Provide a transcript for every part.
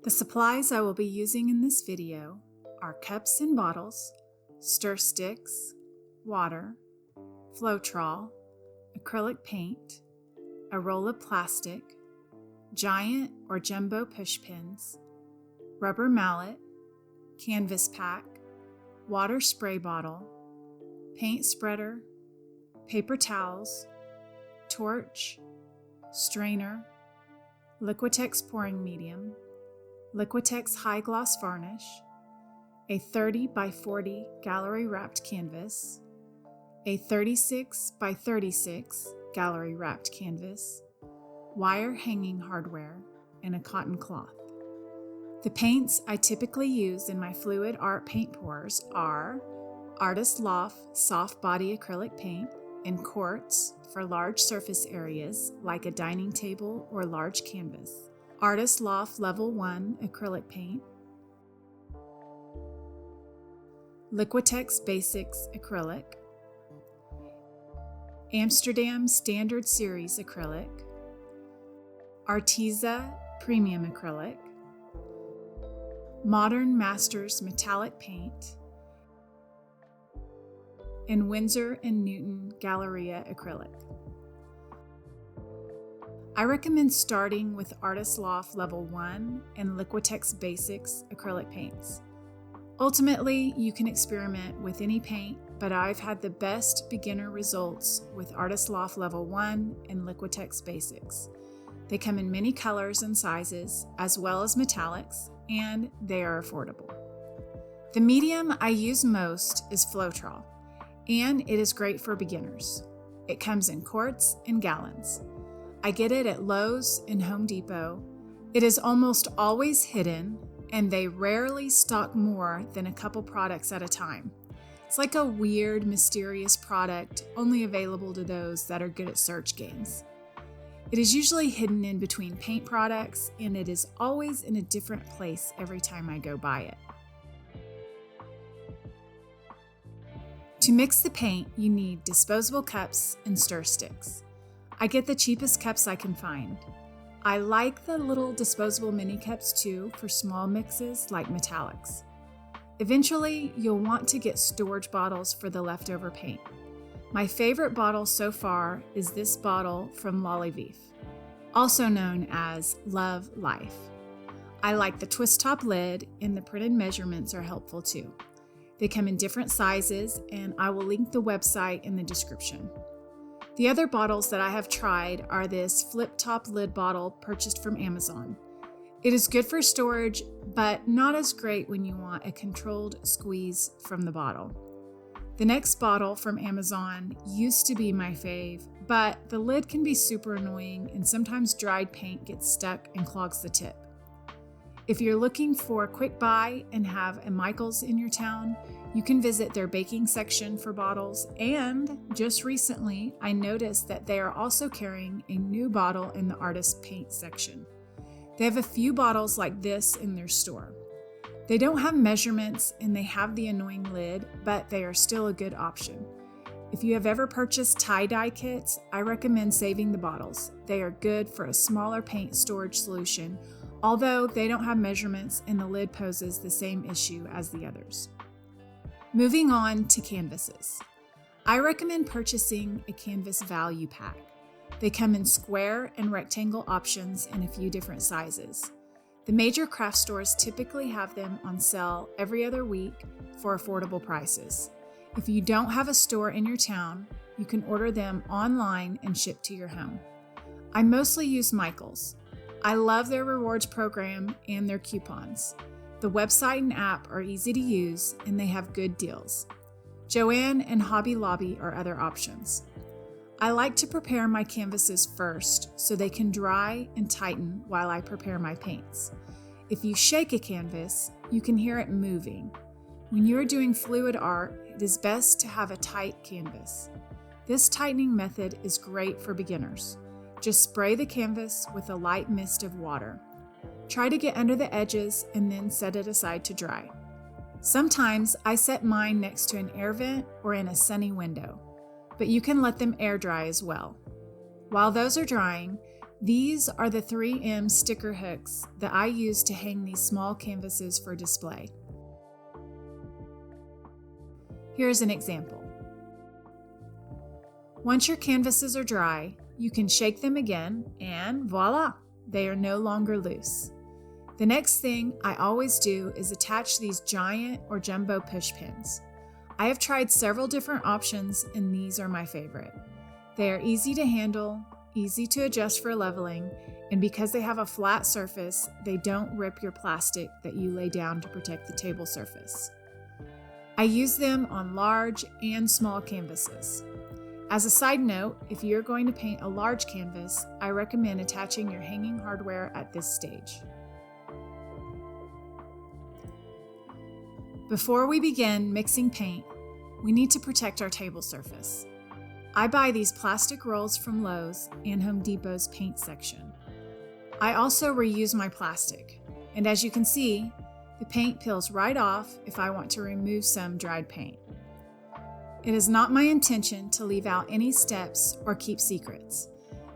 The supplies I will be using in this video are cups and bottles, stir sticks, water, Floetrol, acrylic paint, a roll of plastic, giant or jumbo push pins, rubber mallet, canvas pack, water spray bottle, paint spreader, paper towels, torch, strainer, Liquitex pouring medium, Liquitex high gloss varnish, a 30 by 40 gallery wrapped canvas, a 36 by 36 gallery wrapped canvas, wire hanging hardware, and a cotton cloth. The paints I typically use in my fluid art paint pours are Artist Loft soft body acrylic paint in quartz for large surface areas like a dining table or large canvas, Artist Loft Level 1 acrylic paint, Liquitex Basics acrylic, Amsterdam Standard Series acrylic, Arteza Premium acrylic, Modern Masters metallic paint, and Winsor & Newton Galleria acrylic. I recommend starting with Artist Loft Level 1 and Liquitex Basics acrylic paints. Ultimately, you can experiment with any paint, but I've had the best beginner results with Artist Loft Level 1 and Liquitex Basics. They come in many colors and sizes, as well as metallics, and they are affordable. The medium I use most is Floetrol, and it is great for beginners. It comes in quarts and gallons. I get it at Lowe's and Home Depot. It is almost always hidden, and they rarely stock more than a couple products at a time. It's like a weird, mysterious product only available to those that are good at search games. It is usually hidden in between paint products, and it is always in a different place every time I go by it. To mix the paint, you need disposable cups and stir sticks. I get the cheapest cups I can find. I like the little disposable mini cups too for small mixes like metallics. Eventually, you'll want to get storage bottles for the leftover paint. My favorite bottle so far is this bottle from Lollyvief, also known as Love Life. I like the twist top lid, and the printed measurements are helpful too. They come in different sizes, and I will link the website in the description. The other bottles that I have tried are this flip top lid bottle purchased from Amazon. It is good for storage, but not as great when you want a controlled squeeze from the bottle. The next bottle from Amazon used to be my fave, but the lid can be super annoying, and sometimes dried paint gets stuck and clogs the tip. If you're looking for a quick buy and have a Michael's in your town, you can visit their baking section for bottles, and just recently I noticed that they are also carrying a new bottle in the artist paint section. They have a few bottles like this in their store. They don't have measurements and they have the annoying lid, but they are still a good option. If you have ever purchased tie-dye kits, I recommend saving the bottles. They are good for a smaller paint storage solution, although they don't have measurements and the lid poses the same issue as the others. Moving on to canvases. I recommend purchasing a canvas value pack. They come in square and rectangle options in a few different sizes. The major craft stores typically have them on sale every other week for affordable prices. If you don't have a store in your town, you can order them online and ship to your home. I mostly use Michael's. I love their rewards program and their coupons. The website and app are easy to use, and they have good deals. Joann and Hobby Lobby are other options. I like to prepare my canvases first so they can dry and tighten while I prepare my paints. If you shake a canvas, you can hear it moving. When you're doing fluid art, it is best to have a tight canvas. This tightening method is great for beginners. Just spray the canvas with a light mist of water. Try to get under the edges and then set it aside to dry. Sometimes I set mine next to an air vent or in a sunny window, but you can let them air dry as well. While those are drying, These are the 3M sticker hooks that I use to hang these small canvases for display. Here's an example. Once your canvases are dry, you can shake them again and voila, they are no longer loose. The next thing I always do is attach these giant or jumbo push pins. I have tried several different options and these are my favorite. They are easy to handle, easy to adjust for leveling, and because they have a flat surface, they don't rip your plastic that you lay down to protect the table surface. I use them on large and small canvases. As a side note, if you're going to paint a large canvas, I recommend attaching your hanging hardware at this stage. Before we begin mixing paint, we need to protect our table surface. I buy these plastic rolls from Lowe's and Home Depot's paint section. I also reuse my plastic, and as you can see, the paint peels right off if I want to remove some dried paint. It is not my intention to leave out any steps or keep secrets.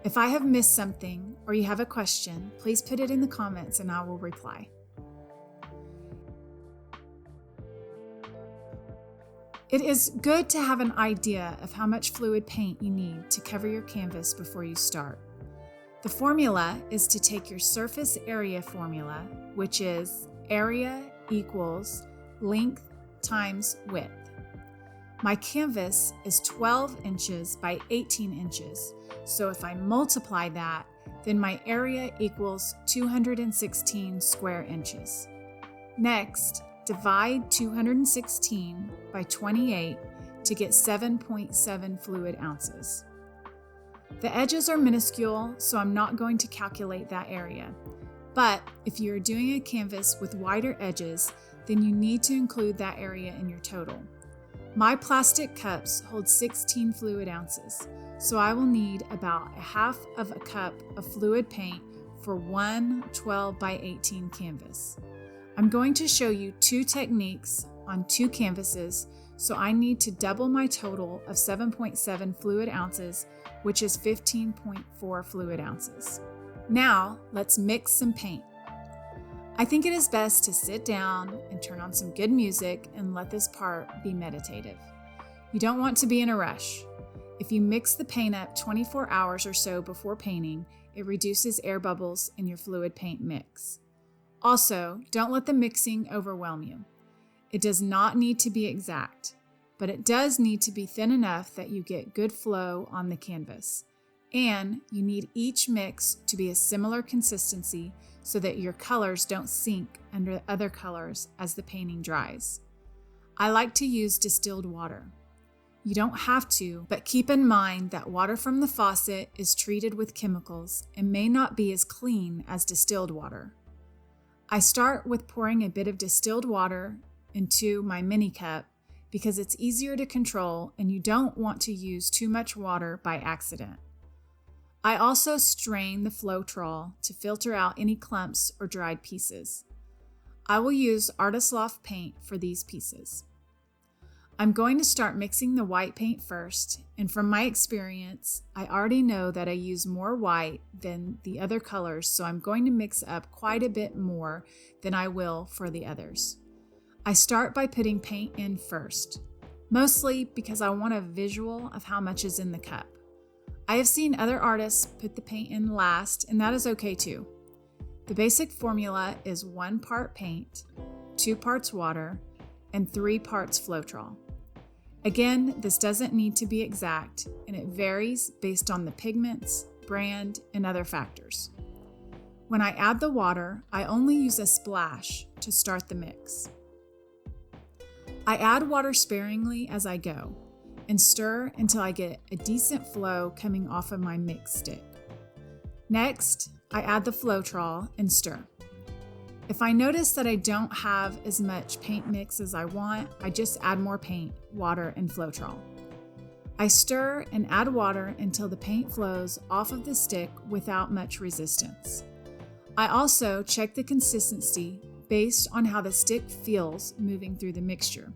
If I have missed something or you have a question, please put it in the comments and I will reply. It is good to have an idea of how much fluid paint you need to cover your canvas before you start. The formula is to take your surface area formula, which is area equals length times width. My canvas is 12 inches by 18 inches, so if I multiply that, then my area equals 216 square inches. Next, divide 216 by 28 to get 7.7 fluid ounces. The edges are minuscule, so I'm not going to calculate that area. But if you're doing a canvas with wider edges, then you need to include that area in your total. My plastic cups hold 16 fluid ounces, so I will need about a half of a cup of fluid paint for one 12 by 18 canvas. I'm going to show you two techniques on two canvases, so I need to double my total of 7.7 fluid ounces, which is 15.4 fluid ounces. Now, let's mix some paint. I think it is best to sit down and turn on some good music and let this part be meditative. You don't want to be in a rush. If you mix the paint up 24 hours or so before painting, it reduces air bubbles in your fluid paint mix. Also, don't let the mixing overwhelm you. It does not need to be exact, but it does need to be thin enough that you get good flow on the canvas. And you need each mix to be a similar consistency so that your colors don't sink under other colors as the painting dries. I like to use distilled water. You don't have to, but keep in mind that water from the faucet is treated with chemicals and may not be as clean as distilled water. I start with pouring a bit of distilled water into my mini cup because it's easier to control and you don't want to use too much water by accident. I also strain the Floetrol to filter out any clumps or dried pieces. I will use Artist Loft paint for these pieces. I'm going to start mixing the white paint first, and from my experience, I already know that I use more white than the other colors, so I'm going to mix up quite a bit more than I will for the others. I start by putting paint in first, mostly because I want a visual of how much is in the cup. I have seen other artists put the paint in last, and that is okay too. The basic formula is 1 part paint, 2 parts water, and 3 parts Floetrol. Again, this doesn't need to be exact, and it varies based on the pigments, brand, and other factors. When I add the water, I only use a splash to start the mix. I add water sparingly as I go, and stir until I get a decent flow coming off of my mix stick. Next, I add the Floetrol and stir. If I notice that I don't have as much paint mix as I want, I just add more paint, water, and Floetrol. I stir and add water until the paint flows off of the stick without much resistance. I also check the consistency based on how the stick feels moving through the mixture.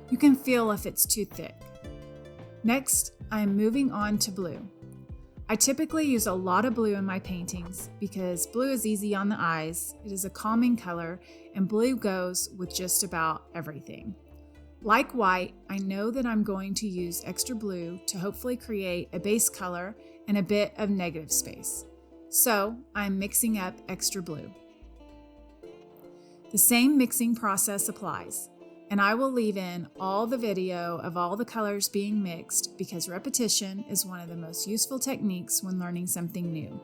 You can feel if it's too thick. Next, I am moving on to blue. I typically use a lot of blue in my paintings because blue is easy on the eyes, it is a calming color, and blue goes with just about everything. Like white, I know that I'm going to use extra blue to hopefully create a base color and a bit of negative space. So I'm mixing up extra blue. The same mixing process applies, and I will leave in all the video of all the colors being mixed because repetition is one of the most useful techniques when learning something new.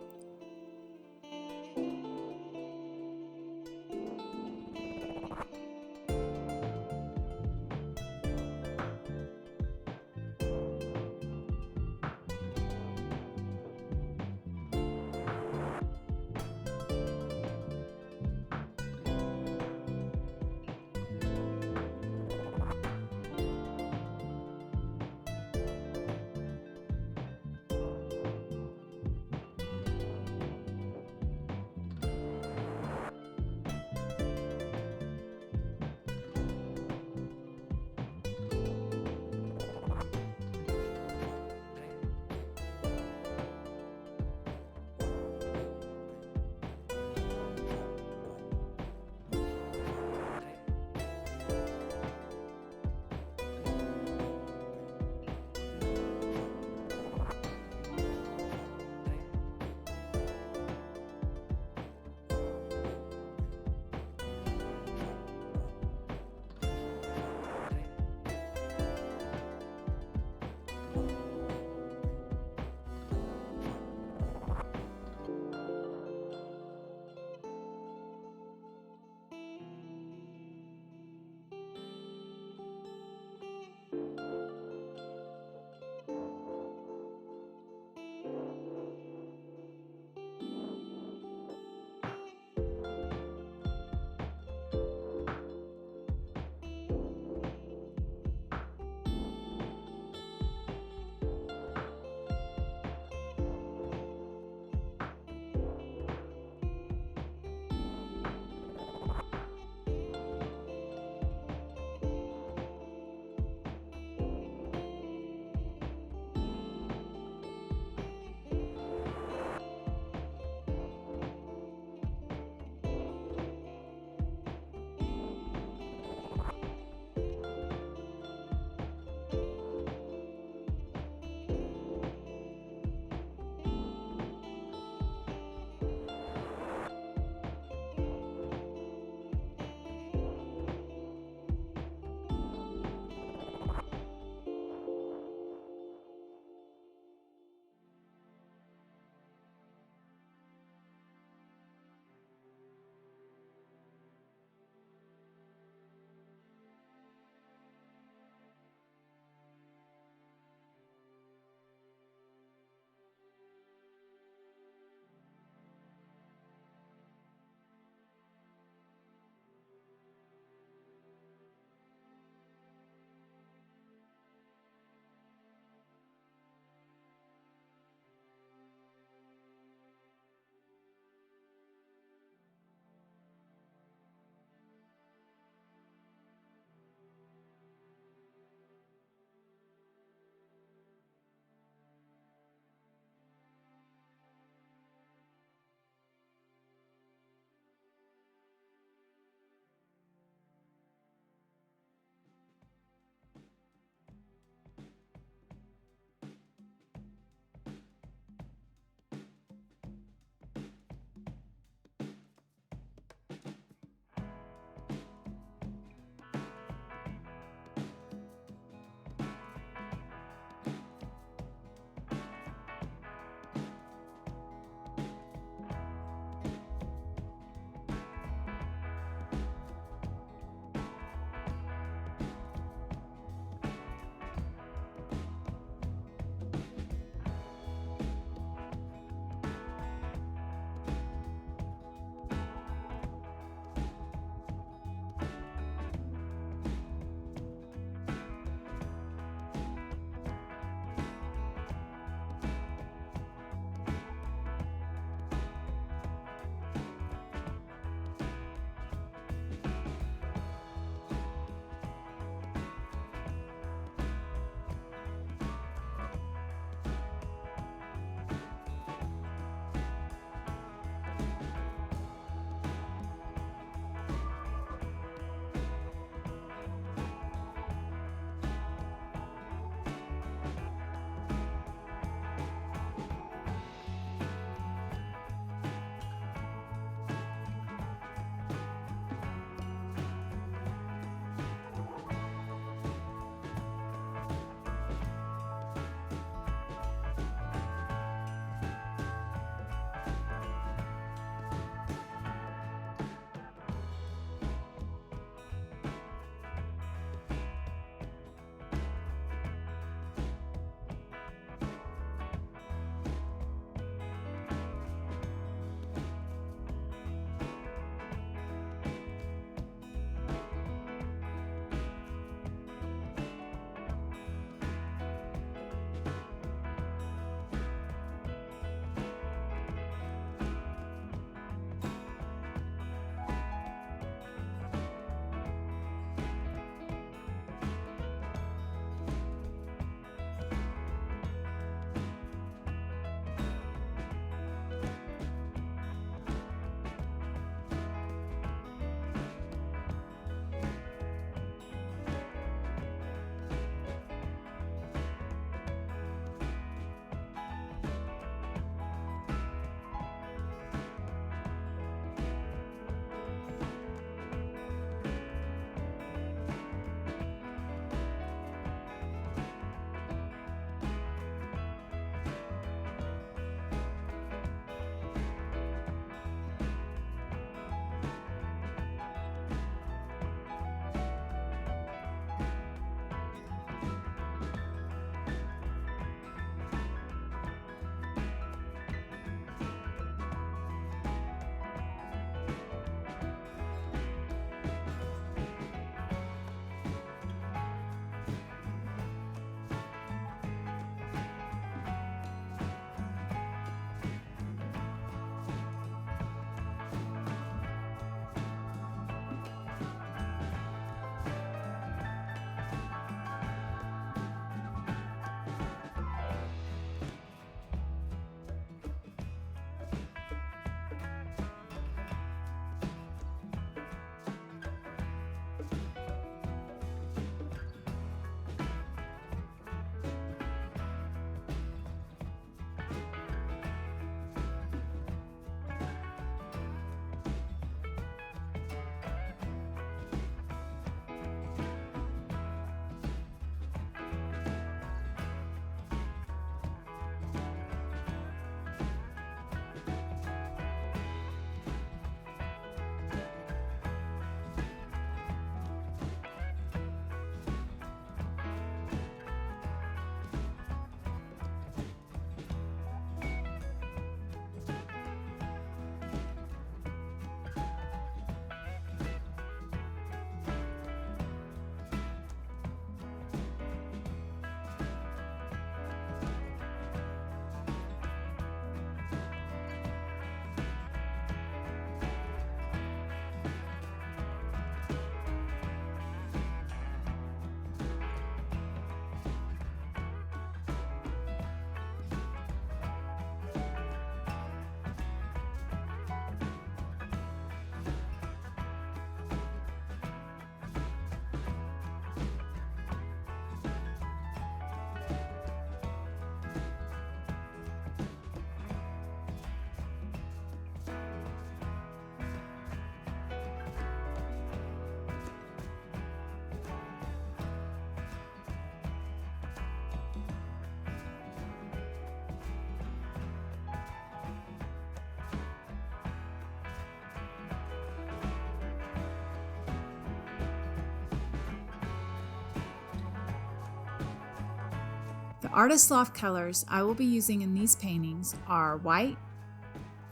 The Artist Loft colors I will be using in these paintings are white,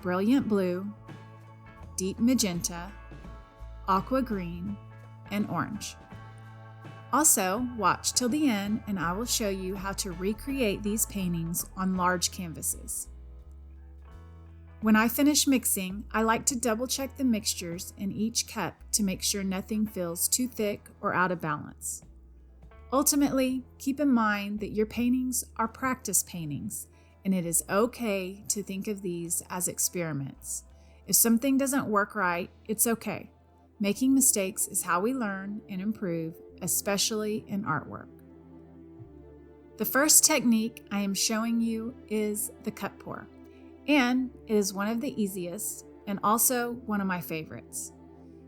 brilliant blue, deep magenta, aqua green, and orange. Also, watch till the end and I will show you how to recreate these paintings on large canvases. When I finish mixing, I like to double check the mixtures in each cup to make sure nothing feels too thick or out of balance. Ultimately, keep in mind that your paintings are practice paintings, and it is okay to think of these as experiments. If something doesn't work right, it's okay. Making mistakes is how we learn and improve, especially in artwork. The first technique I am showing you is the cup pour, and it is one of the easiest and also one of my favorites.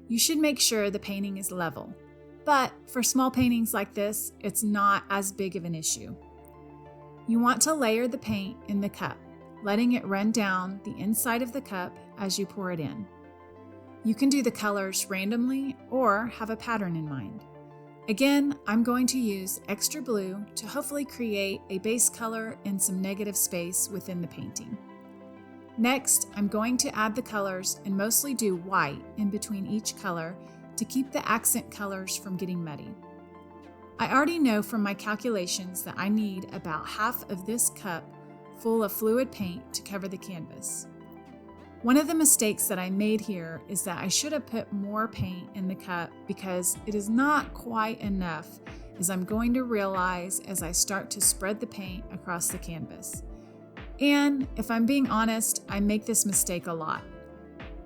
You should make sure the painting is level. But for small paintings like this, it's not as big of an issue. You want to layer the paint in the cup, letting it run down the inside of the cup as you pour it in. You can do the colors randomly or have a pattern in mind. Again, I'm going to use extra blue to hopefully create a base color and some negative space within the painting. Next, I'm going to add the colors and mostly do white in between each color to keep the accent colors from getting muddy. I already know from my calculations that I need about half of this cup full of fluid paint to cover the canvas. One of the mistakes that I made here is that I should have put more paint in the cup because it is not quite enough, as I'm going to realize as I start to spread the paint across the canvas. And if I'm being honest, I make this mistake a lot.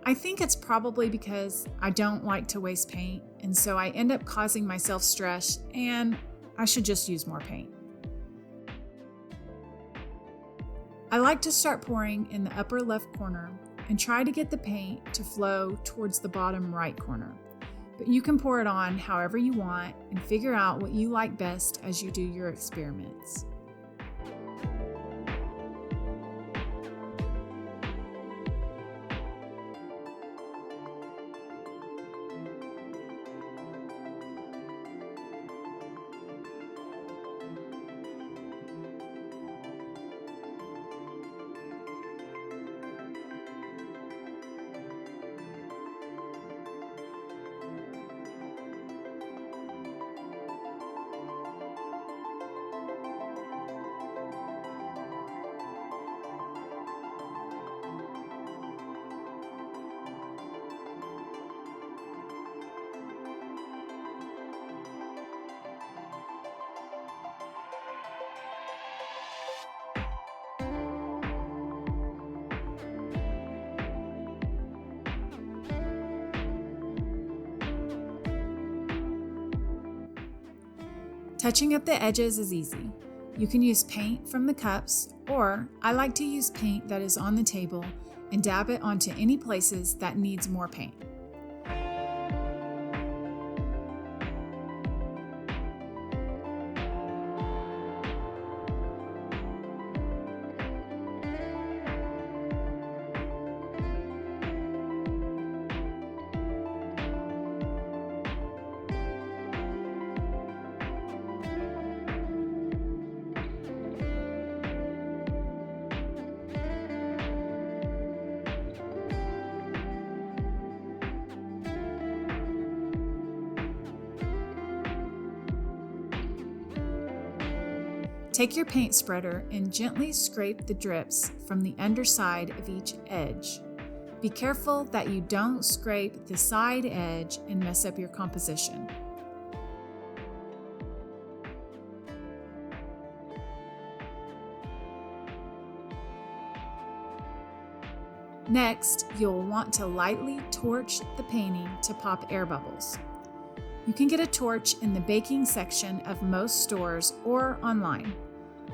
I think it's probably because I don't like to waste paint, and so I end up causing myself stress, and I should just use more paint. I like to start pouring in the upper left corner and try to get the paint to flow towards the bottom right corner. But you can pour it on however you want and figure out what you like best as you do your experiments. Touching up the edges is easy. You can use paint from the cups, or I like to use paint that is on the table and dab it onto any places that needs more paint. Take your paint spreader and gently scrape the drips from the underside of each edge. Be careful that you don't scrape the side edge and mess up your composition. Next, you'll want to lightly torch the painting to pop air bubbles. You can get a torch in the baking section of most stores or online.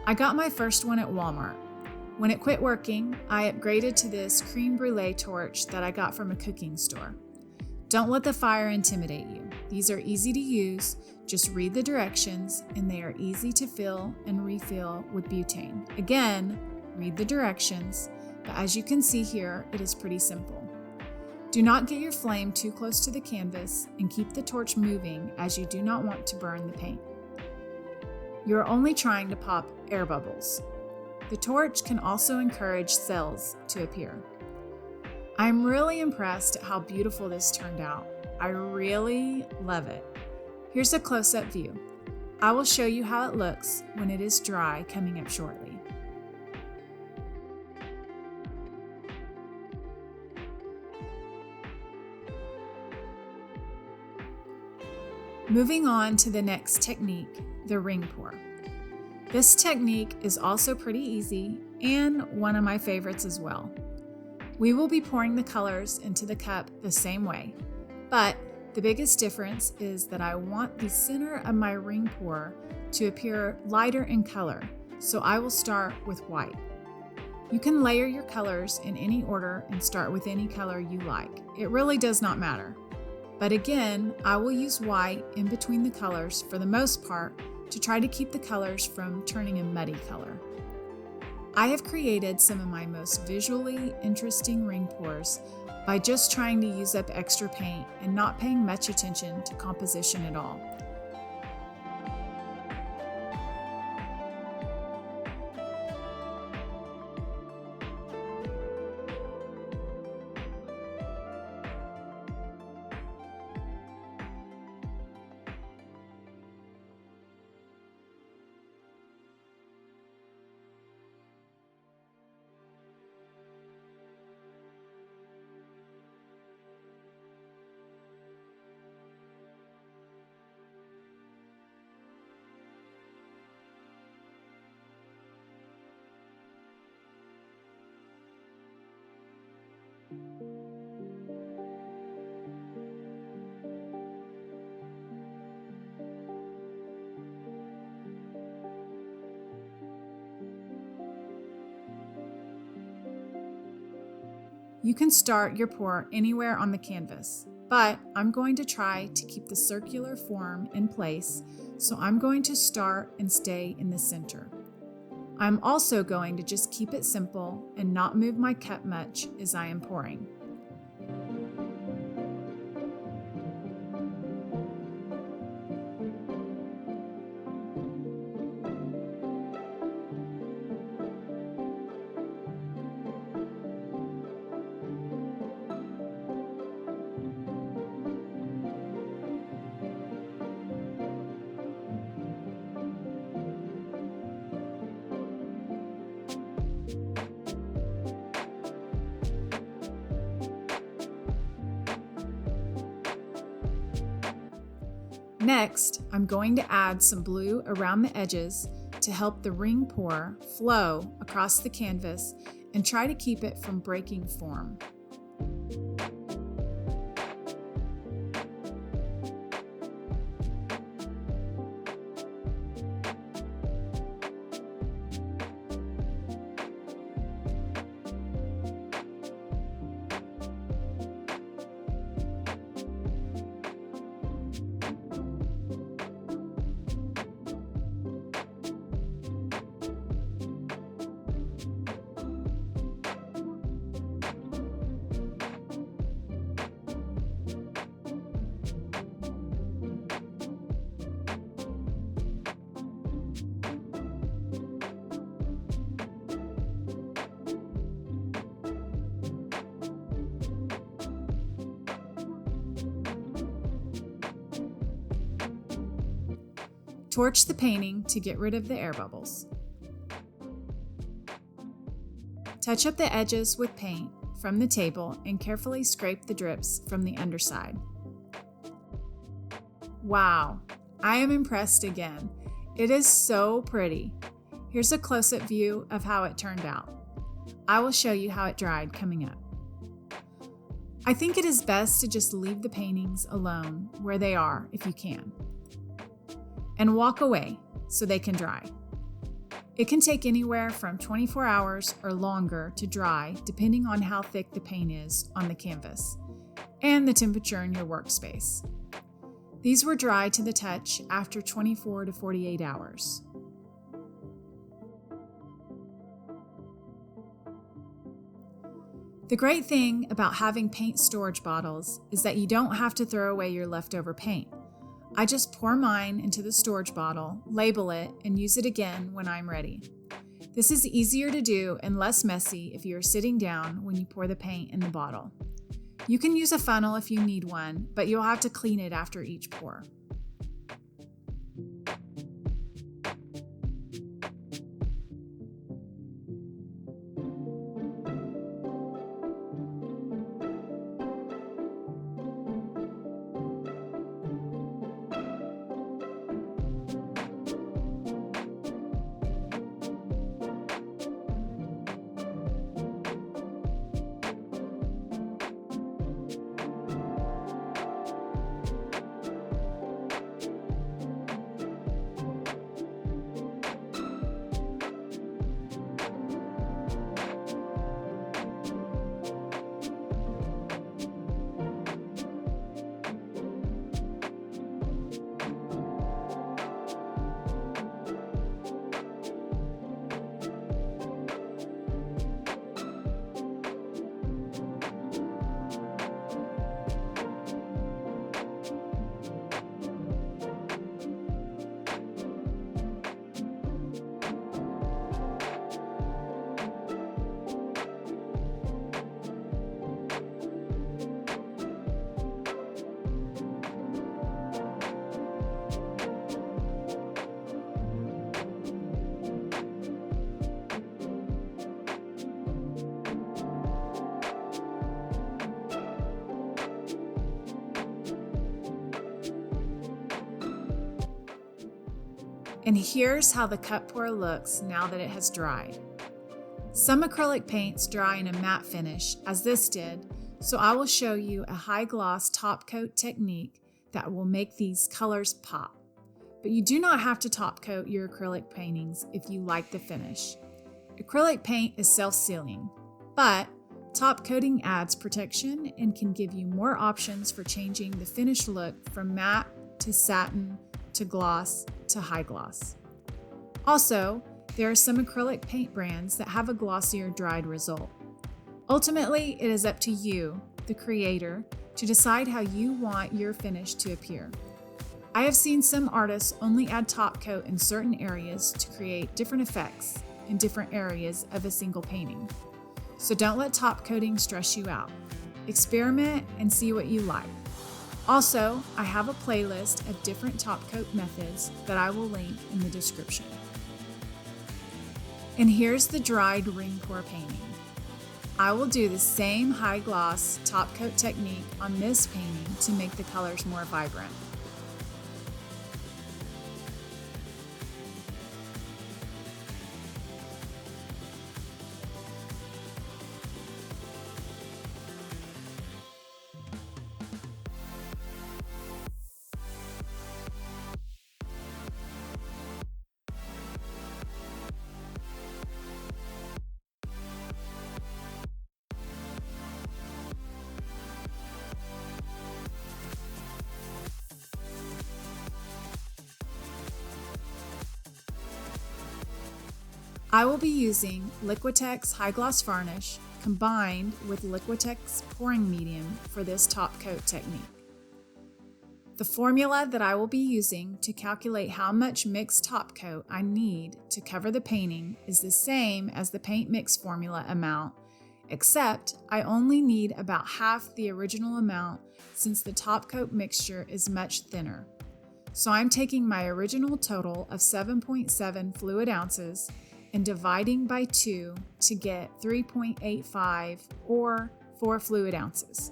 I got my first one at Walmart. When it quit working, I upgraded to this creme brulee torch that I got from a cooking store. Don't let the fire intimidate you. These are easy to use, just read the directions, and they are easy to fill and refill with butane. Again, read the directions, but as you can see here, it is pretty simple. Do not get your flame too close to the canvas and keep the torch moving as you do not want to burn the paint. You're only trying to pop air bubbles. The torch can also encourage cells to appear. I'm really impressed at how beautiful this turned out. I really love it. Here's a close-up view. I will show you how it looks when it is dry coming up shortly. Moving on to the next technique, the ring pour. This technique is also pretty easy and one of my favorites as well. We will be pouring the colors into the cup the same way, but the biggest difference is that I want the center of my ring pour to appear lighter in color, so I will start with white. You can layer your colors in any order and start with any color you like. It really does not matter. But again, I will use white in between the colors for the most part to try to keep the colors from turning a muddy color. I have created some of my most visually interesting ring pours by just trying to use up extra paint and not paying much attention to composition at all. You can start your pour anywhere on the canvas, but I'm going to try to keep the circular form in place, so I'm going to start and stay in the center. I'm also going to just keep it simple and not move my cup much as I am pouring. Next, I'm going to add some blue around the edges to help the ring pour flow across the canvas and try to keep it from breaking form. Torch the painting to get rid of the air bubbles. Touch up the edges with paint from the table and carefully scrape the drips from the underside. Wow, I am impressed again. It is so pretty. Here's a close-up view of how it turned out. I will show you how it dried coming up. I think it is best to just leave the paintings alone where they are if you can, and walk away so they can dry. It can take anywhere from 24 hours or longer to dry depending on how thick the paint is on the canvas and the temperature in your workspace. These were dry to the touch after 24 to 48 hours. The great thing about having paint storage bottles is that you don't have to throw away your leftover paint. I just pour mine into the storage bottle, label it, and use it again when I'm ready. This is easier to do and less messy if you are sitting down when you pour the paint in the bottle. You can use a funnel if you need one, but you'll have to clean it after each pour. And here's how the cut pour looks now that it has dried. Some acrylic paints dry in a matte finish, as this did, so I will show you a high gloss top coat technique that will make these colors pop. But you do not have to top coat your acrylic paintings if you like the finish. Acrylic paint is self-sealing, but top coating adds protection and can give you more options for changing the finished look from matte to satin to gloss to high gloss. Also, there are some acrylic paint brands that have a glossier dried result. Ultimately, it is up to you, the creator, to decide how you want your finish to appear. I have seen some artists only add top coat in certain areas to create different effects in different areas of a single painting. So don't let top coating stress you out. Experiment and see what you like. Also, I have a playlist of different top coat methods that I will link in the description. And here's the dried ring pour painting. I will do the same high gloss top coat technique on this painting to make the colors more vibrant. I will be using Liquitex High Gloss Varnish combined with Liquitex Pouring Medium for this top coat technique. The formula that I will be using to calculate how much mixed top coat I need to cover the painting is the same as the paint mix formula amount, except I only need about half the original amount since the top coat mixture is much thinner. So I'm taking my original total of 7.7 fluid ounces and dividing by 2 to get 3.85 or 4 fluid ounces.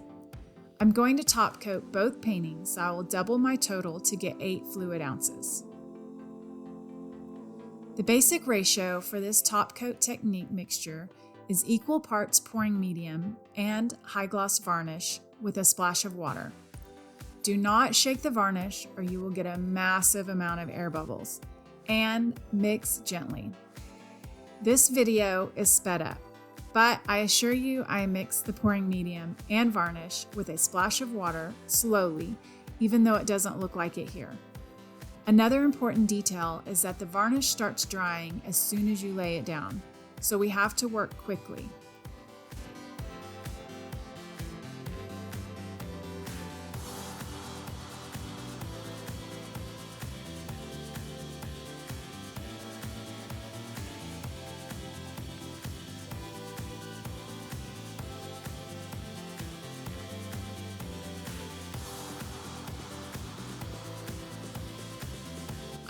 I'm going to top coat both paintings, so I will double my total to get 8 fluid ounces. The basic ratio for this top coat technique mixture is equal parts pouring medium and high gloss varnish with a splash of water. Do not shake the varnish or you will get a massive amount of air bubbles, and mix gently. This video is sped up, but I assure you I mix the pouring medium and varnish with a splash of water slowly, even though it doesn't look like it here. Another important detail is that the varnish starts drying as soon as you lay it down, so we have to work quickly.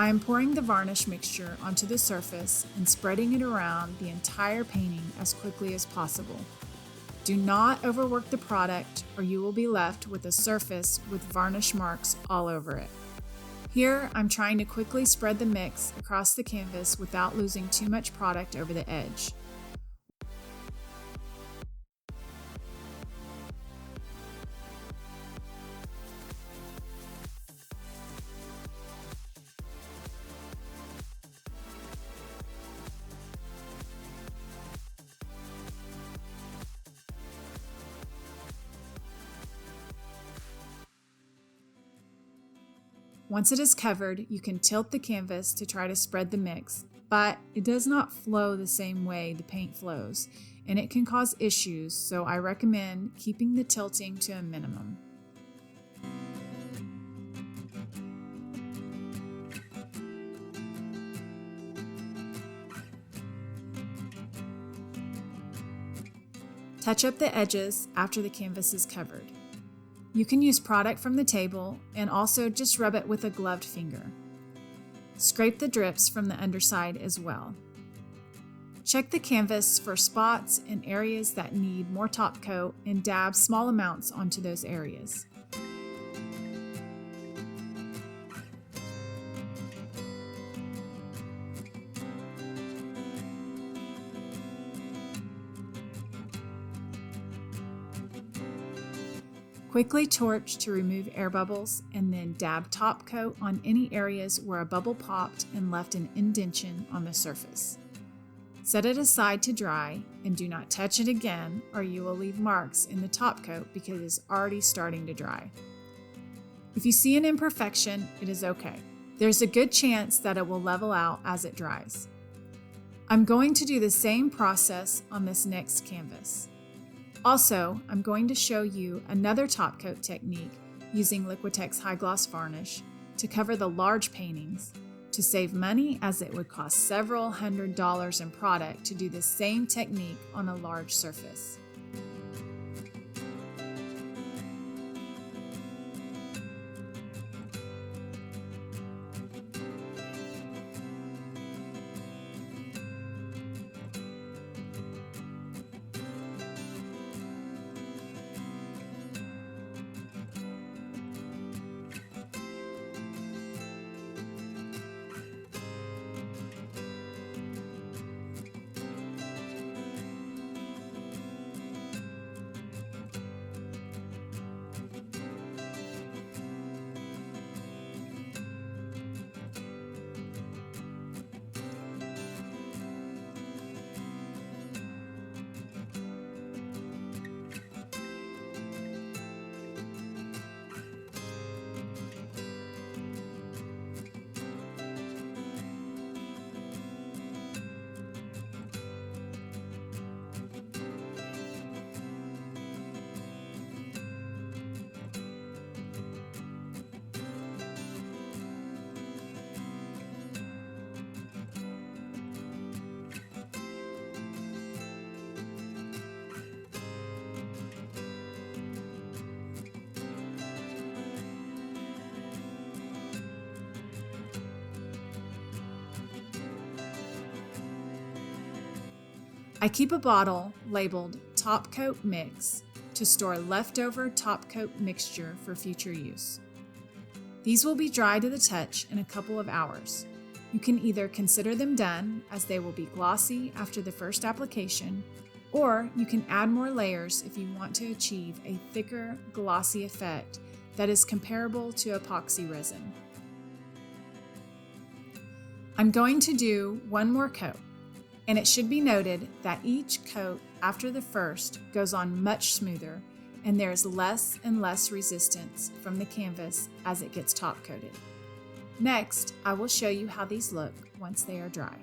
I am pouring the varnish mixture onto the surface and spreading it around the entire painting as quickly as possible. Do not overwork the product or you will be left with a surface with varnish marks all over it. Here, I'm trying to quickly spread the mix across the canvas without losing too much product over the edge. Once it is covered, you can tilt the canvas to try to spread the mix, but it does not flow the same way the paint flows, and it can cause issues, so I recommend keeping the tilting to a minimum. Touch up the edges after the canvas is covered. You can use product from the table and also just rub it with a gloved finger. Scrape the drips from the underside as well. Check the canvas for spots and areas that need more top coat and dab small amounts onto those areas. Quickly torch to remove air bubbles and then dab top coat on any areas where a bubble popped and left an indentation on the surface. Set it aside to dry and do not touch it again or you will leave marks in the top coat because it is already starting to dry. If you see an imperfection, it is okay. There's a good chance that it will level out as it dries. I'm going to do the same process on this next canvas. Also, I'm going to show you another top coat technique using Liquitex High Gloss Varnish to cover the large paintings to save money as it would cost several $100s in product to do the same technique on a large surface. I keep a bottle labeled Top Coat Mix to store leftover top coat mixture for future use. These will be dry to the touch in a couple of hours. You can either consider them done as they will be glossy after the first application, or you can add more layers if you want to achieve a thicker, glossy effect that is comparable to epoxy resin. I'm going to do one more coat. And it should be noted that each coat after the first goes on much smoother and there is less and less resistance from the canvas as it gets top coated. Next, I will show you how these look once they are dry.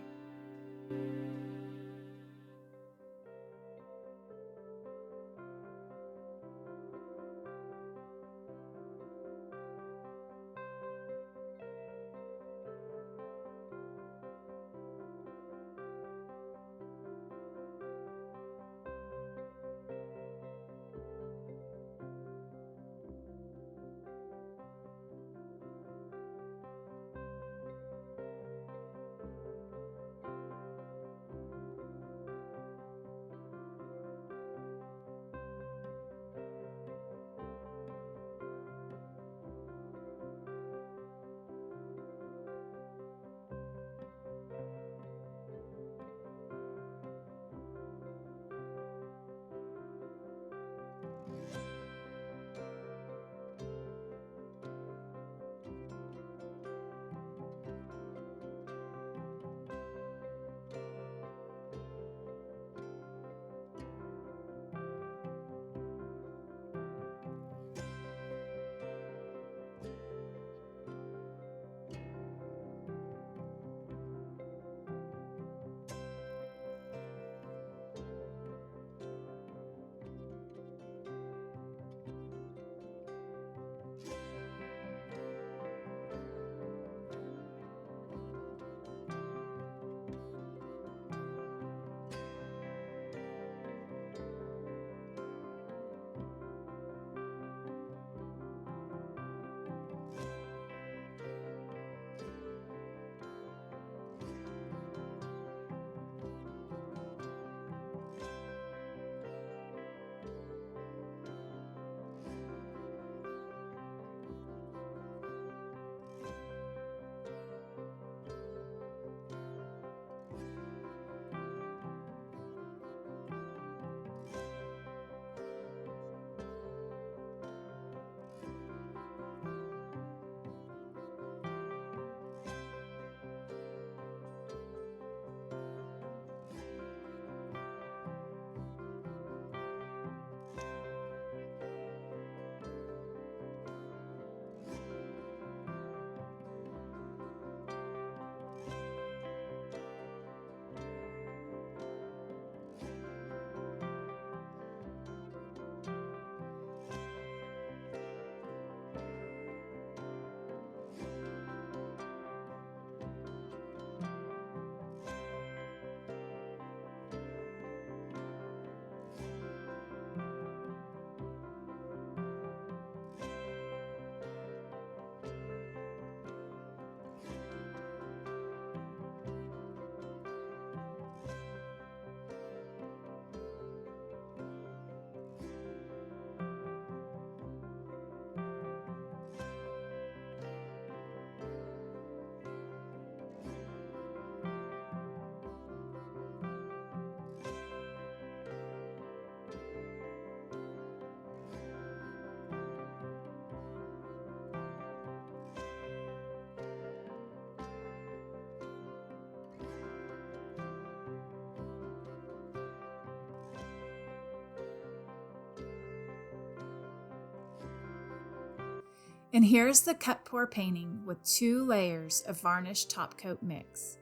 And here's the cut pour painting with 2 layers of varnish top coat mix.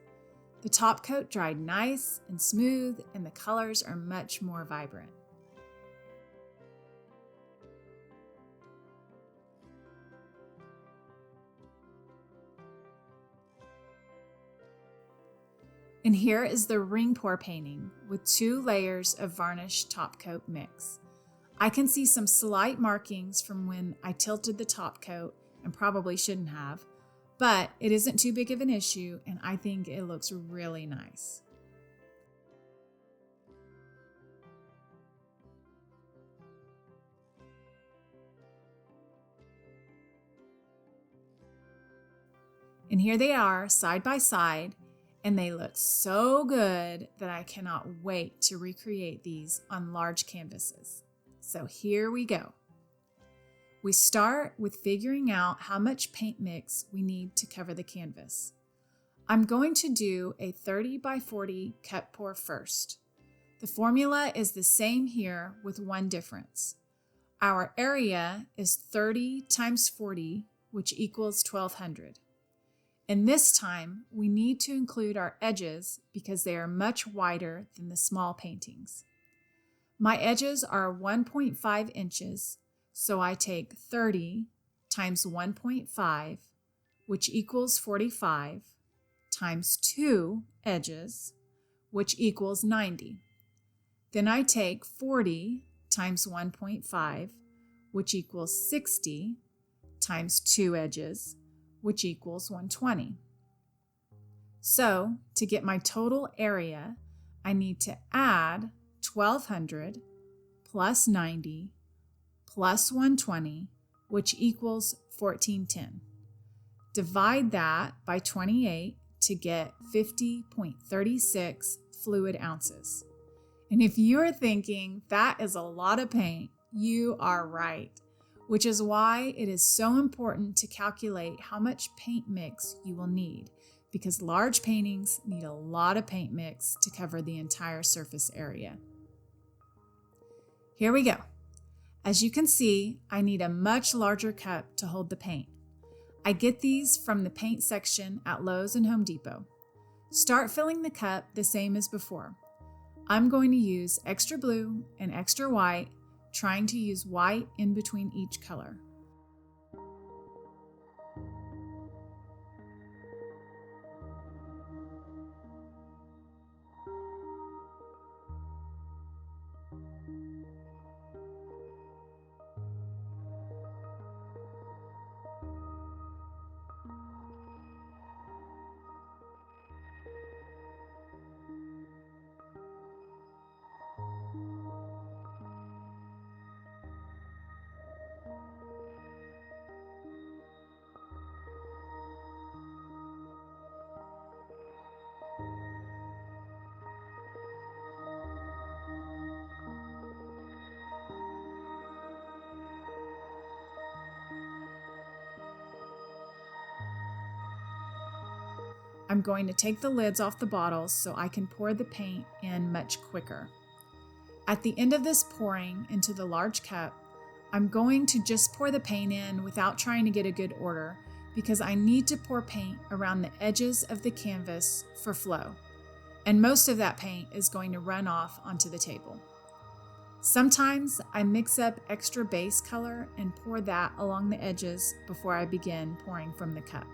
The top coat dried nice and smooth, and the colors are much more vibrant. And here is the ring pour painting with 2 layers of varnish top coat mix. I can see some slight markings from when I tilted the top coat and probably shouldn't have, but it isn't too big of an issue and I think it looks really nice. And here they are side by side, and they look so good that I cannot wait to recreate these on large canvases. So here we go. We start with figuring out how much paint mix we need to cover the canvas. I'm going to do a 30 by 40 cut pour first. The formula is the same here with one difference. Our area is 30 times 40, which equals 1200. And this time, we need to include our edges because they are much wider than the small paintings. My edges are 1.5 inches, so I take 30 times 1.5, which equals 45, times 2 edges, which equals 90. Then I take 40 times 1.5, which equals 60, times 2 edges, which equals 120. So, to get my total area, I need to add 1200 plus 90 plus 120, which equals 1410. Divide that by 28 to get 50.36 fluid ounces. And if you're thinking that is a lot of paint, you are right, which is why it is so important to calculate how much paint mix you will need, because large paintings need a lot of paint mix to cover the entire surface area. Here we go. As you can see, I need a much larger cup to hold the paint. I get these from the paint section at Lowe's and Home Depot. Start filling the cup the same as before. I'm going to use extra blue and extra white, trying to use white in between each color. I'm going to take the lids off the bottles so I can pour the paint in much quicker. At the end of this pouring into the large cup, I'm going to just pour the paint in without trying to get a good order because I need to pour paint around the edges of the canvas for flow, and most of that paint is going to run off onto the table. Sometimes I mix up extra base color and pour that along the edges before I begin pouring from the cup.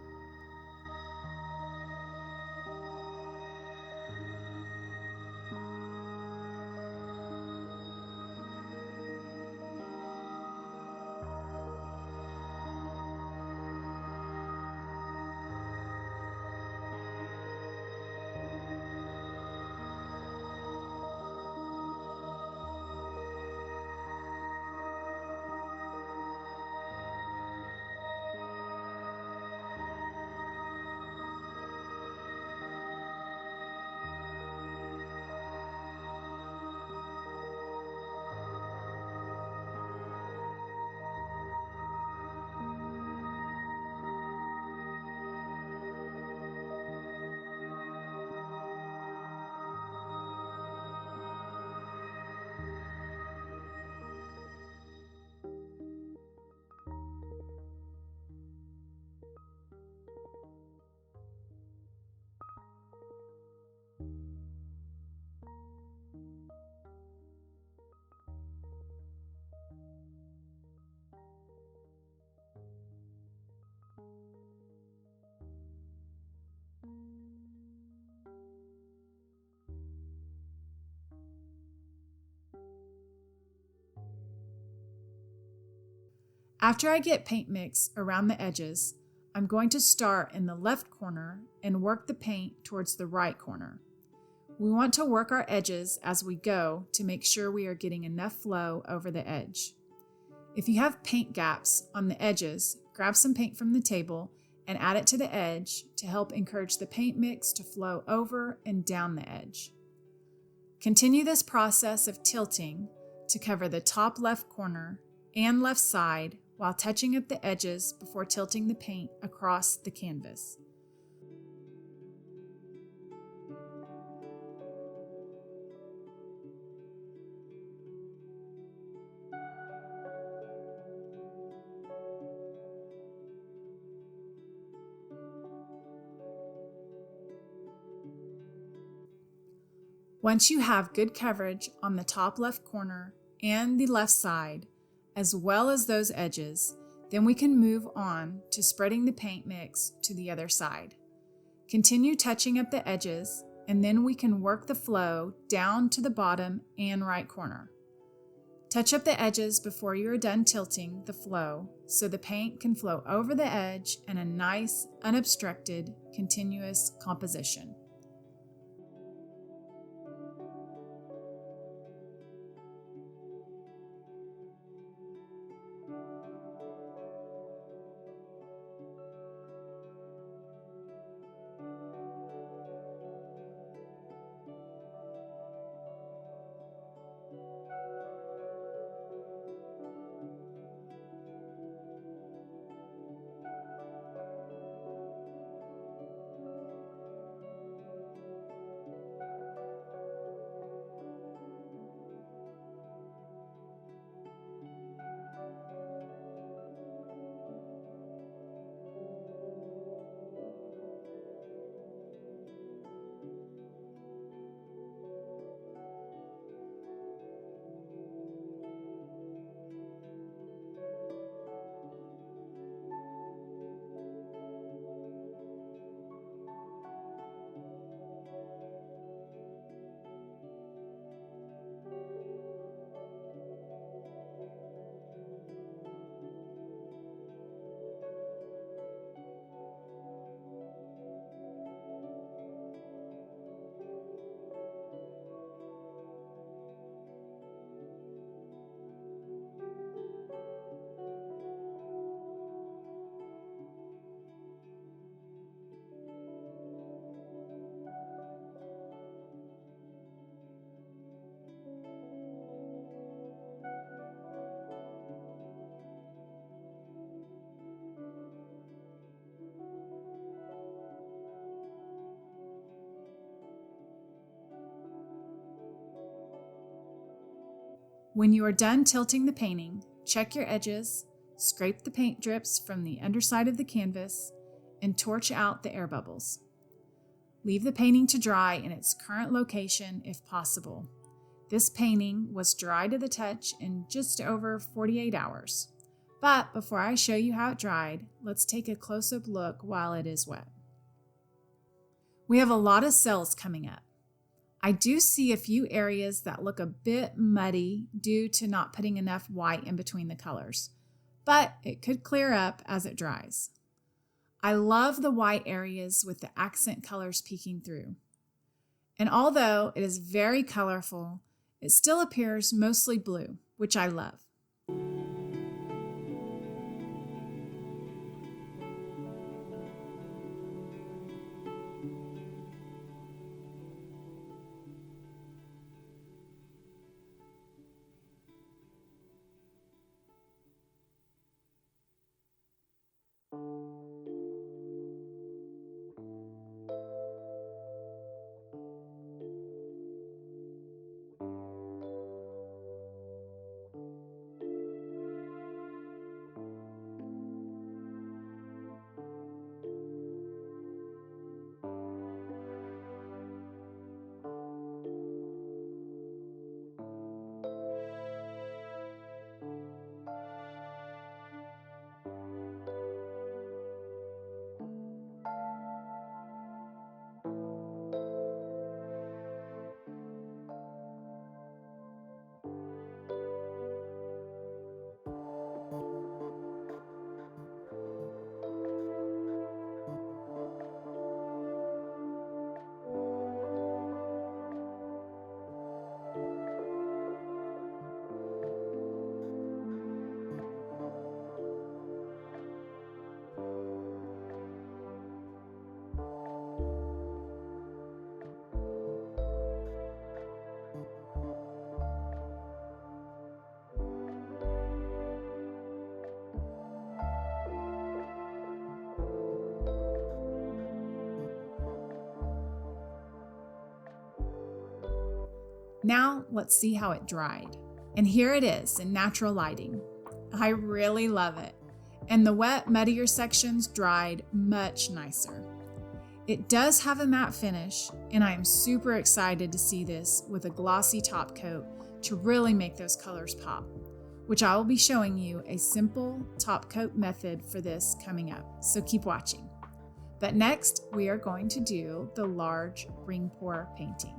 After I get paint mix around the edges, I'm going to start in the left corner and work the paint towards the right corner. We want to work our edges as we go to make sure we are getting enough flow over the edge. If you have paint gaps on the edges, grab some paint from the table and add it to the edge to help encourage the paint mix to flow over and down the edge. Continue this process of tilting to cover the top left corner and left side while touching up the edges before tilting the paint across the canvas. Once you have good coverage on the top left corner and the left side, as well as those edges, then we can move on to spreading the paint mix to the other side. Continue touching up the edges, and then we can work the flow down to the bottom and right corner. Touch up the edges before you are done tilting the flow so the paint can flow over the edge in a nice, unobstructed, continuous composition. When you are done tilting the painting, check your edges, scrape the paint drips from the underside of the canvas, and torch out the air bubbles. Leave the painting to dry in its current location if possible. This painting was dry to the touch in just over 48 hours. But before I show you how it dried, let's take a close-up look while it is wet. We have a lot of cells coming up. I do see a few areas that look a bit muddy due to not putting enough white in between the colors, but it could clear up as it dries. I love the white areas with the accent colors peeking through. And although it is very colorful, it still appears mostly blue, which I love. Now let's see how it dried. And here it is in natural lighting. I really love it. And the wet, muddier sections dried much nicer. It does have a matte finish, and I am super excited to see this with a glossy top coat to really make those colors pop, which I will be showing you a simple top coat method for this coming up, so keep watching. But next, we are going to do the large ring pour painting.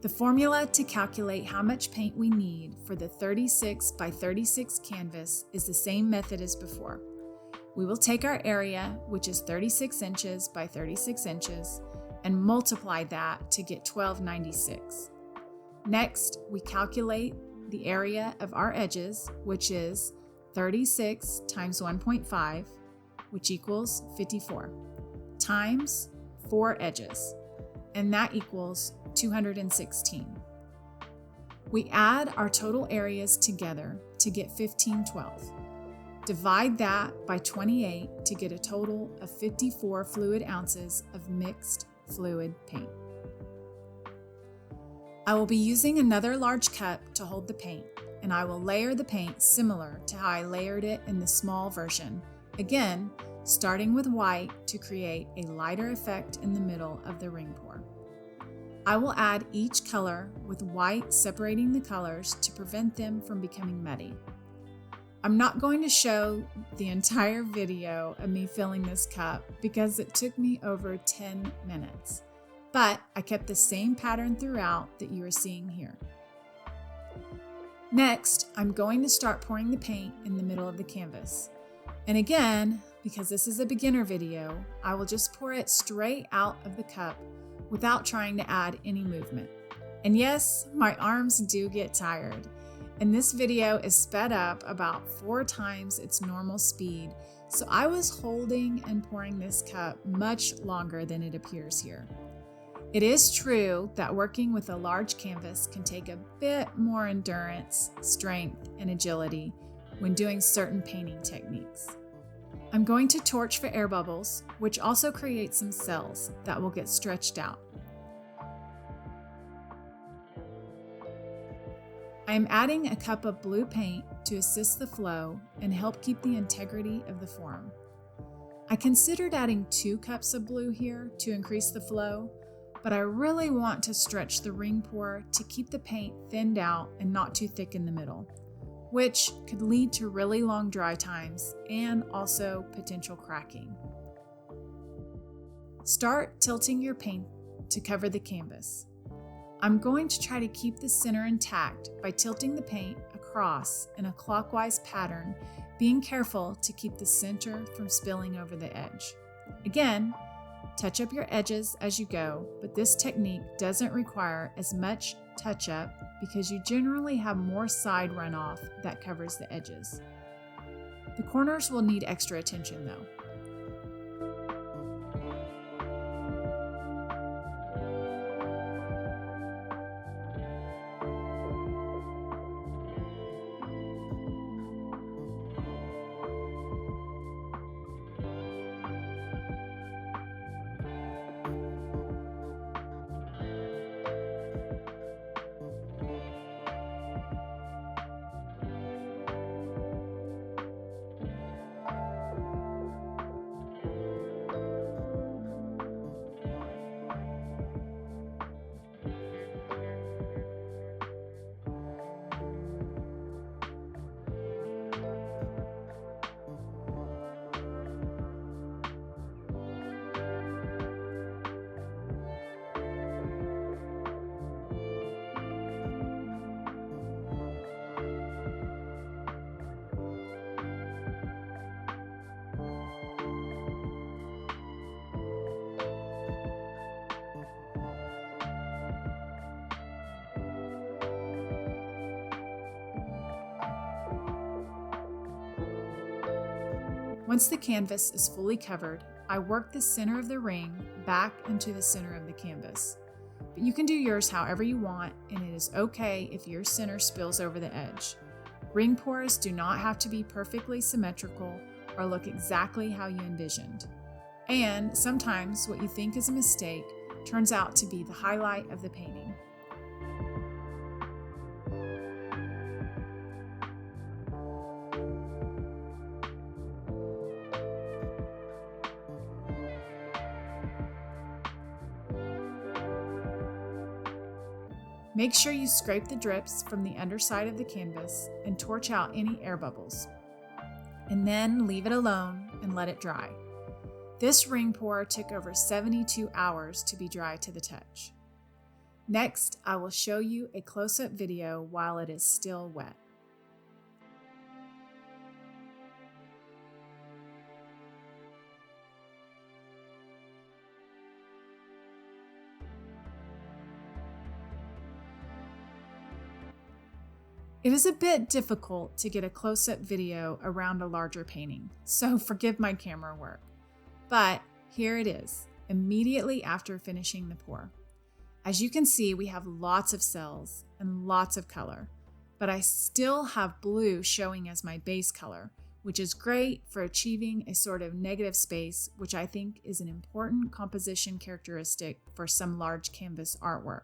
The formula to calculate how much paint we need for the 36 by 36 canvas is the same method as before. We will take our area, which is 36 inches by 36 inches, and multiply that to get 1296. Next, we calculate the area of our edges, which is 36 times 1.5, which equals 54, times 4 edges, and that equals 216. We add our total areas together to get 1512. Divide that by 28 to get a total of 54 fluid ounces of mixed fluid paint. I will be using another large cup to hold the paint, and I will layer the paint similar to how I layered it in the small version, again, starting with white to create a lighter effect in the middle of the ring pour. I will add each color with white separating the colors to prevent them from becoming muddy. I'm not going to show the entire video of me filling this cup because it took me over 10 minutes, but I kept the same pattern throughout that you are seeing here. Next, I'm going to start pouring the paint in the middle of the canvas. And again, because this is a beginner video, I will just pour it straight out of the cup without trying to add any movement. And yes, my arms do get tired, and this video is sped up about 4 times its normal speed, so I was holding and pouring this cup much longer than it appears here. It is true that working with a large canvas can take a bit more endurance, strength, and agility when doing certain painting techniques. I'm going to torch for air bubbles, which also create some cells that will get stretched out. I am adding a cup of blue paint to assist the flow and help keep the integrity of the form. I considered adding 2 cups of blue here to increase the flow, but I really want to stretch the ring pour to keep the paint thinned out and not too thick in the middle, which could lead to really long dry times and also potential cracking. Start tilting your paint to cover the canvas. I'm going to try to keep the center intact by tilting the paint across in a clockwise pattern, being careful to keep the center from spilling over the edge. Again, touch up your edges as you go, but this technique doesn't require as much touch-up because you generally have more side runoff that covers the edges. The corners will need extra attention though. Once the canvas is fully covered, I work the center of the ring back into the center of the canvas. But you can do yours however you want, and it is okay if your center spills over the edge. Ring pours do not have to be perfectly symmetrical or look exactly how you envisioned. And sometimes what you think is a mistake turns out to be the highlight of the painting. Make sure you scrape the drips from the underside of the canvas and torch out any air bubbles. And then leave it alone and let it dry. This ring pour took over 72 hours to be dry to the touch. Next, I will show you a close-up video while it is still wet. It is a bit difficult to get a close-up video around a larger painting, so forgive my camera work. But here it is, immediately after finishing the pour. As you can see, we have lots of cells and lots of color, but I still have blue showing as my base color, which is great for achieving a sort of negative space, which I think is an important composition characteristic for some large canvas artwork,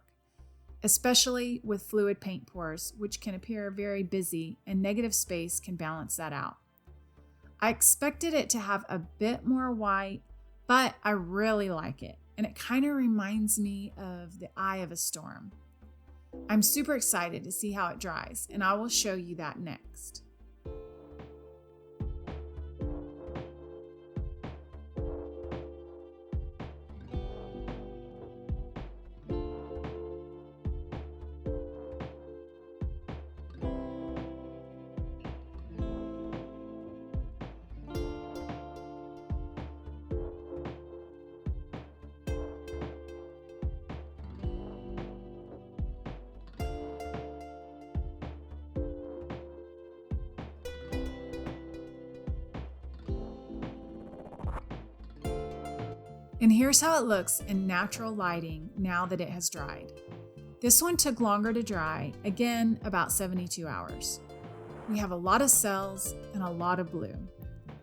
especially with fluid paint pours, which can appear very busy, and negative space can balance that out. I expected it to have a bit more white, but I really like it, and it kind of reminds me of the eye of a storm. I'm super excited to see how it dries, and I will show you that next. And here's how it looks in natural lighting now that it has dried. This one took longer to dry, again about 72 hours. We have a lot of cells and a lot of blue.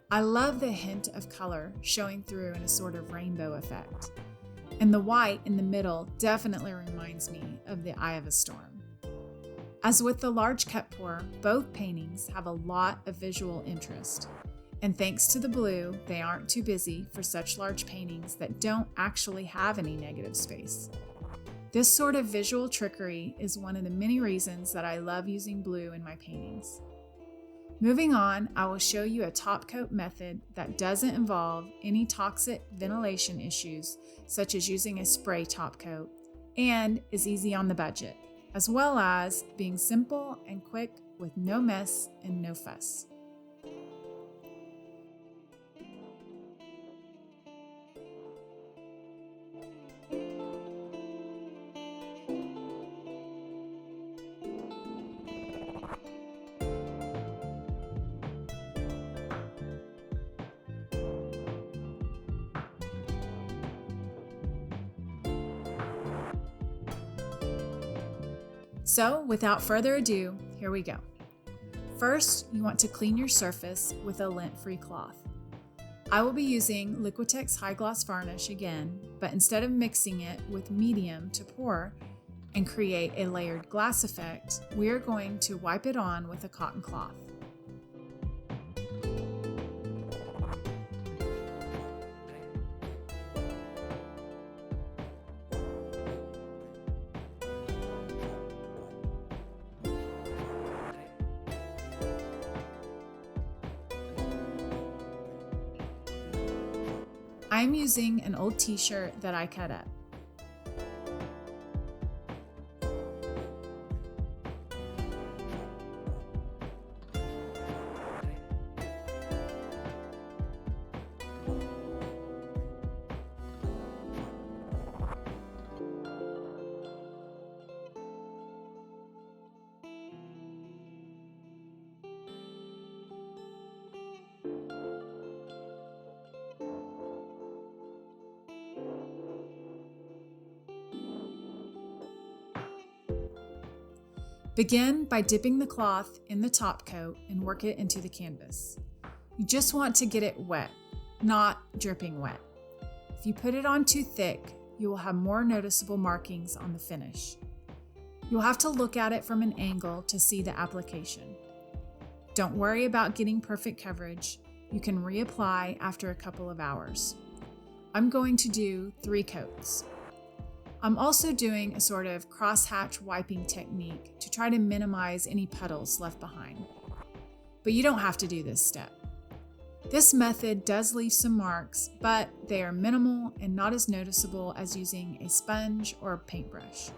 I love the hint of color showing through in a sort of rainbow effect. And the white in the middle definitely reminds me of the eye of a storm. As with the large cut pour, both paintings have a lot of visual interest. And thanks to the blue, they aren't too busy for such large paintings that don't actually have any negative space. This sort of visual trickery is one of the many reasons that I love using blue in my paintings. Moving on, I will show you a top coat method that doesn't involve any toxic ventilation issues, such as using a spray top coat, and is easy on the budget, as well as being simple and quick with no mess and no fuss. So, without further ado, here we go. First, you want to clean your surface with a lint-free cloth. I will be using Liquitex High Gloss Varnish again, but instead of mixing it with medium to pour and create a layered glass effect, we are going to wipe it on with a cotton cloth. I'm using an old t-shirt that I cut up. Begin by dipping the cloth in the top coat and work it into the canvas. You just want to get it wet, not dripping wet. If you put it on too thick, you will have more noticeable markings on the finish. You'll have to look at it from an angle to see the application. Don't worry about getting perfect coverage. You can reapply after a couple of hours. I'm going to do 3 coats. I'm also doing a sort of crosshatch wiping technique to try to minimize any puddles left behind. But you don't have to do this step. This method does leave some marks, but they are minimal and not as noticeable as using a sponge or a paintbrush.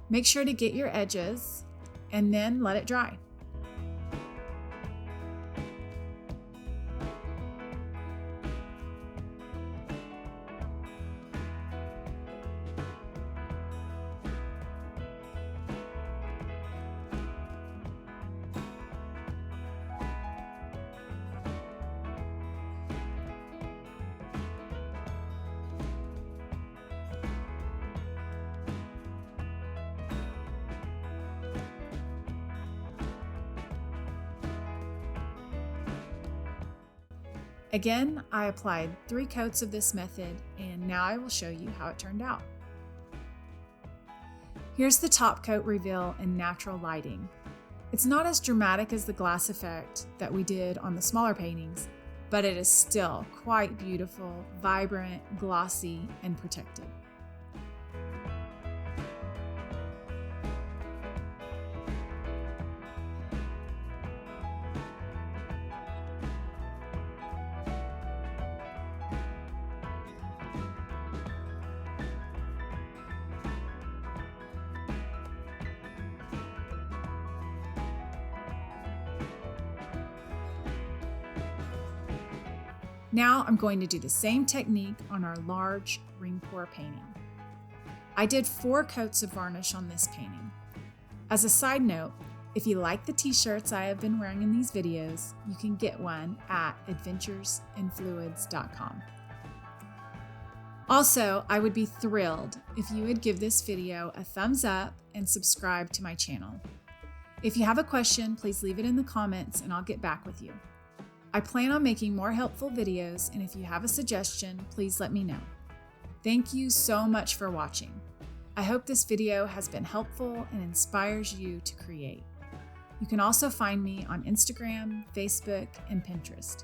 Make sure to get your edges and then let it dry. Again, I applied 3 coats of this method, and now I will show you how it turned out. Here's the top coat reveal in natural lighting. It's not as dramatic as the glass effect that we did on the smaller paintings, but it is still quite beautiful, vibrant, glossy, and protected. Now I'm going to do the same technique on our large ring pour painting. I did 4 coats of varnish on this painting. As a side note, if you like the t-shirts I have been wearing in these videos, you can get one at adventuresinfluids.com. Also, I would be thrilled if you would give this video a thumbs up and subscribe to my channel. If you have a question, please leave it in the comments and I'll get back with you. I plan on making more helpful videos, and if you have a suggestion, please let me know. Thank you so much for watching. I hope this video has been helpful and inspires you to create. You can also find me on Instagram, Facebook, and Pinterest.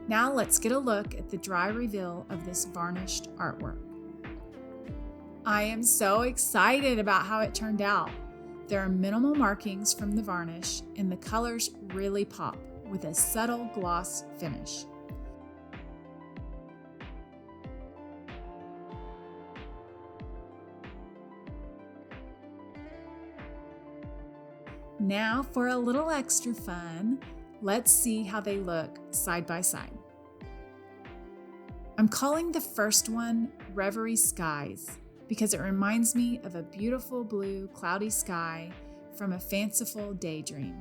Now let's get a look at the dry reveal of this varnished artwork. I am so excited about how it turned out. There are minimal markings from the varnish and the colors really pop with a subtle gloss finish. Now for a little extra fun, let's see how they look side by side. I'm calling the first one Reverie Skies because it reminds me of a beautiful blue cloudy sky from a fanciful daydream.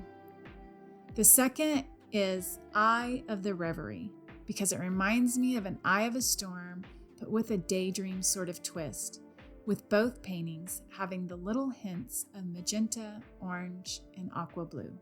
The second is Eye of the Reverie because it reminds me of an eye of a storm but with a daydream sort of twist, with both paintings having the little hints of magenta, orange, and aqua blue.